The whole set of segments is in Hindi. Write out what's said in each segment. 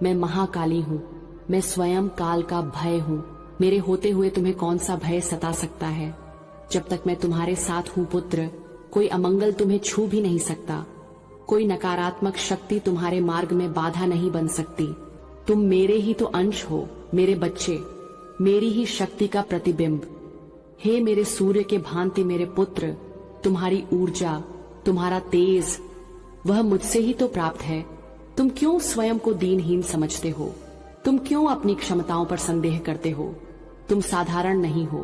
मैं महाकाली हूँ, मैं स्वयं काल का भय हूँ। मेरे होते हुए तुम्हें कौन सा भय सता सकता है? जब तक मैं तुम्हारे साथ हूँ पुत्र, कोई अमंगल तुम्हें छू भी नहीं सकता। कोई नकारात्मक शक्ति तुम्हारे मार्ग में बाधा नहीं बन सकती। तुम मेरे ही तो अंश हो, मेरे बच्चे, मेरी ही शक्ति का प्रतिबिंब। हे मेरे सूर्य के भांति मेरे पुत्र, तुम्हारी ऊर्जा, तुम्हारा तेज, वह मुझसे ही तो प्राप्त है। तुम क्यों स्वयं को दीनहीन समझते हो? तुम क्यों अपनी क्षमताओं पर संदेह करते हो? तुम साधारण नहीं हो,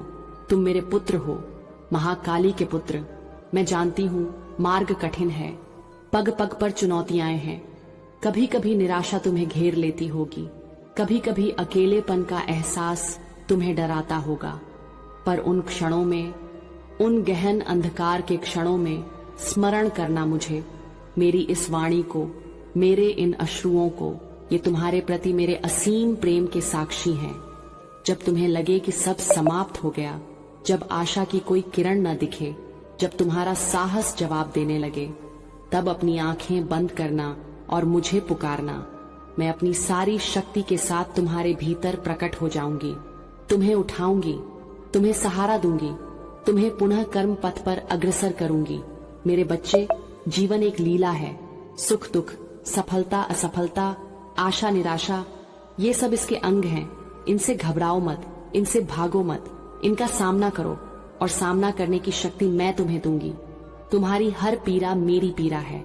तुम मेरे पुत्र हो, महाकाली के पुत्र। मैं जानती हूँ मार्ग कठिन है, पग पग पर चुनौतियां हैं। कभी कभी निराशा तुम्हें घेर लेती होगी, कभी कभी अकेलेपन का एहसास तुम्हें डराता होगा। पर उन क्षणों में, उन गहन अंधकार के क्षणों में स्मरण करना मुझे, मेरी इस वाणी को, मेरे इन अश्रुओं को। ये तुम्हारे प्रति मेरे असीम प्रेम के साक्षी हैं। जब तुम्हें लगे कि सब समाप्त हो गया, जब आशा की कोई किरण न दिखे, जब तुम्हारा साहस जवाब देने लगे, तब अपनी आंखें बंद करना और मुझे पुकारना। मैं अपनी सारी शक्ति के साथ तुम्हारे भीतर प्रकट हो जाऊंगी, तुम्हें उठाऊंगी, तुम्हें सहारा दूंगी, तुम्हें पुनः कर्म पथ पर अग्रसर करूंगी। मेरे बच्चे, जीवन एक लीला है। सुख दुख, सफलता असफलता, आशा निराशा, ये सब इसके अंग हैं। इनसे घबराओ मत, इनसे भागो मत, इनका सामना करो, और सामना करने की शक्ति मैं तुम्हें दूंगी। तुम्हारी हर पीड़ा मेरी पीड़ा है,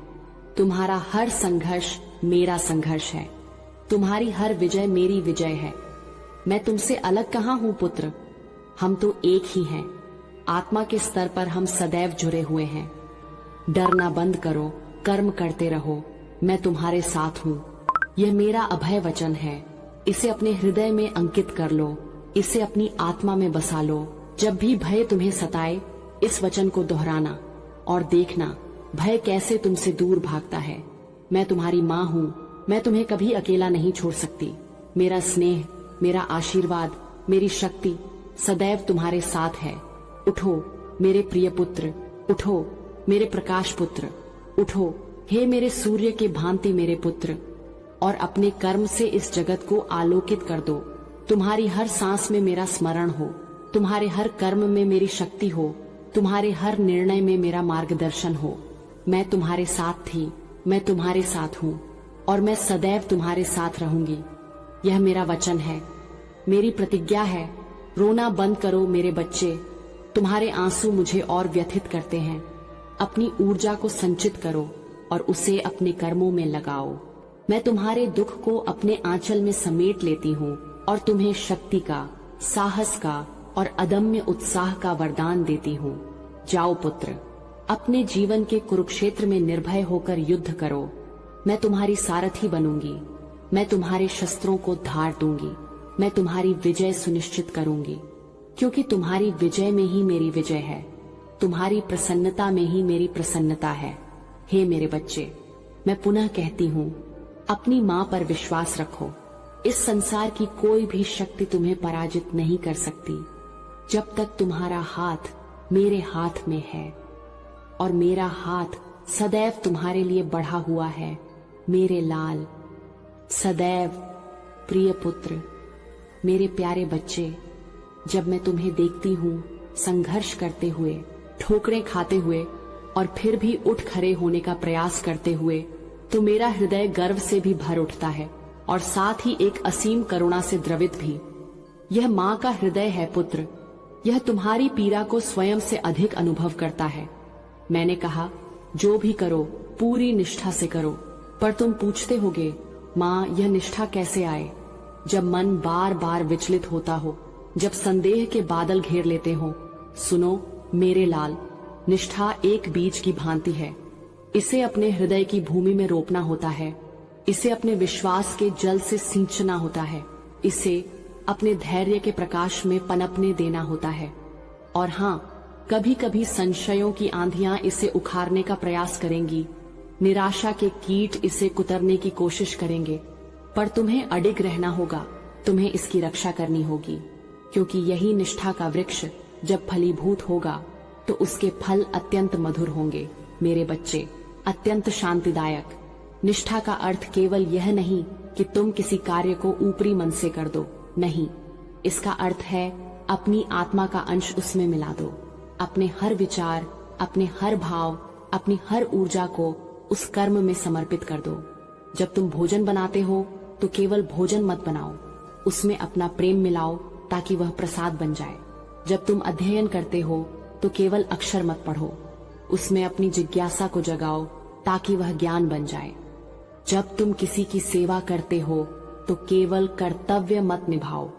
तुम्हारा हर संघर्ष मेरा संघर्ष है, तुम्हारी हर विजय मेरी विजय है। मैं तुमसे अलग कहाँ हूँ पुत्र, हम तो एक ही हैं। आत्मा के स्तर पर हम सदैव जुड़े हुए हैं। डरना बंद करो, कर्म करते रहो, मैं तुम्हारे साथ हूँ। यह मेरा अभय वचन है, इसे अपने हृदय में अंकित कर लो, इसे अपनी आत्मा में बसा लो। जब भी भय तुम्हें सताए, इस वचन को दोहराना और देखना भय कैसे तुमसे दूर भागता है। मैं तुम्हारी माँ हूँ, मैं तुम्हें कभी अकेला नहीं छोड़ सकती। मेरा स्नेह, मेरा आशीर्वाद, मेरी शक्ति सदैव तुम्हारे साथ है। उठो मेरे प्रिय पुत्र, उठो मेरे प्रकाश पुत्र, उठो हे मेरे सूर्य के भांति मेरे पुत्र, और अपने कर्म से इस जगत को आलोकित कर दो। तुम्हारी हर सांस में मेरा स्मरण हो, तुम्हारे हर कर्म में मेरी शक्ति हो, तुम्हारे हर निर्णय में मेरा मार्गदर्शन हो। मैं तुम्हारे साथ थी, मैं तुम्हारे साथ हूँ, और मैं सदैव तुम्हारे साथ रहूंगी। यह मेरा वचन है, मेरी प्रतिज्ञा है। रोना बंद करो मेरे बच्चे, तुम्हारे आंसू मुझे और व्यथित करते हैं। अपनी ऊर्जा को संचित करो और उसे अपने कर्मों में लगाओ। मैं तुम्हारे दुख को अपने आंचल में समेट लेती हूँ और तुम्हें शक्ति का, साहस का और अदम्य उत्साह का वरदान देती हूँ। जाओ पुत्र, अपने जीवन के कुरुक्षेत्र में निर्भय होकर युद्ध करो। मैं तुम्हारी सारथी बनूंगी, मैं तुम्हारे शस्त्रों को धार दूंगी, मैं तुम्हारी विजय सुनिश्चित करूंगी, क्योंकि तुम्हारी विजय में ही मेरी विजय है, तुम्हारी प्रसन्नता में ही मेरी प्रसन्नता है। हे मेरे बच्चे, मैं पुनः कहती हूँ, अपनी माँ पर विश्वास रखो। इस संसार की कोई भी शक्ति तुम्हें पराजित नहीं कर सकती, जब तक तुम्हारा हाथ मेरे हाथ में है, और मेरा हाथ सदैव तुम्हारे लिए बढ़ा हुआ है। मेरे लाल, सदैव प्रिय पुत्र, मेरे प्यारे बच्चे, जब मैं तुम्हें देखती हूँ संघर्ष करते हुए, ठोकरें खाते हुए और फिर भी उठ खड़े होने का प्रयास करते हुए, तो मेरा हृदय गर्व से भी भर उठता है और साथ ही एक असीम करुणा से द्रवित भी। यह माँ का हृदय है पुत्र, यह तुम्हारी पीड़ा को स्वयं से अधिक अनुभव करता है। मैंने कहा, जो भी करो पूरी निष्ठा से करो, पर तुम पूछते होगे, माँ यह निष्ठा कैसे आए? जब मन बार बार विचलित होता हो, जब संदेह के बादल घेर लेते हो। सुनो मेरे लाल, निष्ठा एक बीज की भांति है। इसे अपने हृदय की भूमि में रोपना होता है, इसे अपने विश्वास के जल से सींचना होता है, इसे अपने धैर्य के प्रकाश में पनपने देना होता है। और हाँ, कभी कभी संशयों की आंधियां इसे उखाड़ने का प्रयास करेंगी, निराशा के कीट इसे कुतरने की कोशिश करेंगे, पर तुम्हें अडिग रहना होगा, तुम्हें इसकी रक्षा करनी होगी, क्योंकि यही निष्ठा का वृक्ष जब फलीभूत होगा तो उसके फल अत्यंत मधुर होंगे। मेरे बच्चे, अत्यंत शांतिदायक। निष्ठा का अर्थ केवल यह नहीं कि तुम किसी कार्य को ऊपरी मन से कर दो, नहीं। इसका अर्थ है अपनी आत्मा का अंश उसमें मिला दो। अपने हर विचार, अपने हर भाव, अपनी हर ऊर्जा को उस कर्म में समर्पित कर दो। जब तुम भोजन बनाते हो तो केवल भोजन मत बनाओ, उसमें अपना प्रेम मिलाओ ताकि वह प्रसाद बन जाए। जब तुम अध्ययन करते हो तो केवल अक्षर मत पढ़ो, उसमें अपनी जिज्ञासा को जगाओ ताकि वह ज्ञान बन जाए। जब तुम किसी की सेवा करते हो तो केवल कर्तव्य मत निभाओ,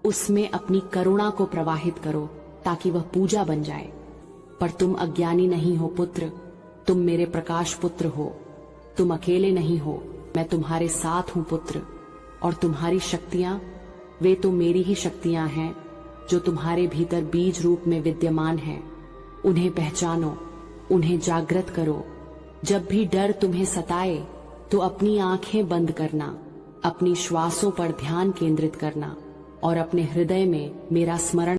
उसमें अपनी करुणा को प्रवाहित करो ताकि वह पूजा बन जाए। पर तुम अज्ञानी नहीं हो पुत्र, तुम मेरे प्रकाश पुत्र हो। तुम अकेले नहीं हो, मैं तुम्हारे साथ हूं पुत्र। और तुम्हारी शक्तियां, वे तो मेरी ही शक्तियां हैं जो तुम्हारे भीतर बीज रूप में विद्यमान हैं। उन्हें पहचानो, उन्हें जागृत करो। जब भी डर तुम्हें सताए तो अपनी आंखें बंद करना, अपनी श्वासों पर ध्यान केंद्रित करना और अपने हृदय में मेरा स्मरण